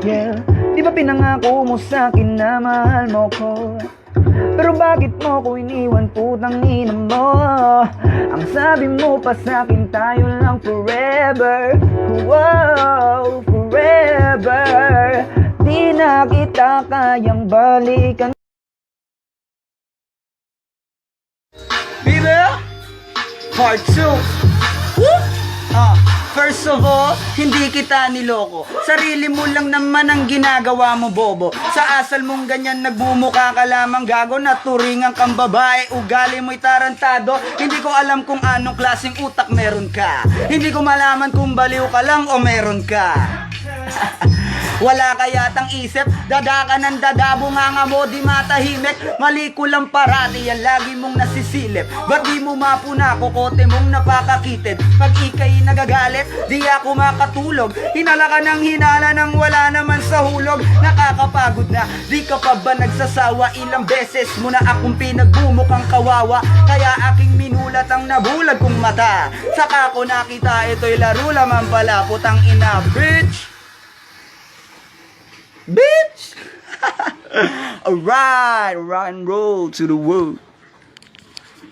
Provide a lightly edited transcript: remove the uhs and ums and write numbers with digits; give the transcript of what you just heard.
Yeah, di ba pinangako mo sa'kin na mahal mo ko? Pero bakit mo ko iniwan, putang ina mo? Ang sabi mo pa sa'kin, tayo lang forever. Wow, forever. Di na kita kayang balikan. Baby, part 2. Woo! First of all, hindi kita niloko. Sarili mo lang naman ang ginagawa mo, bobo. Sa asal mong ganyan, nagbumuka ka lamang gago. Naturingan kang babae, ugali mo'y tarantado. Hindi ko alam kung anong klaseng utak meron ka. Hindi ko malaman kung baliw ka lang o meron ka. Wala ka yatang isip, dada ka ng dadabo nga mo, di matahimik. Mali ko lang parati, yan lagi mong nasisilip. Ba't di mo mapuna, kukote mong napakakitid? Pag ikay nagagalit, di ako makatulog. Hinala ka ng hinala nang wala naman sa hulog. Nakakapagod na, di ka pa ba nagsasawa? Ilang beses mo na akong pinagbumukang kawawa. Kaya aking minulat ang nabulag kong mata. Saka ko nakita, ito'y laro lamang pala. Putang ina, bitch! Bitch! Alright, rock and roll to the world.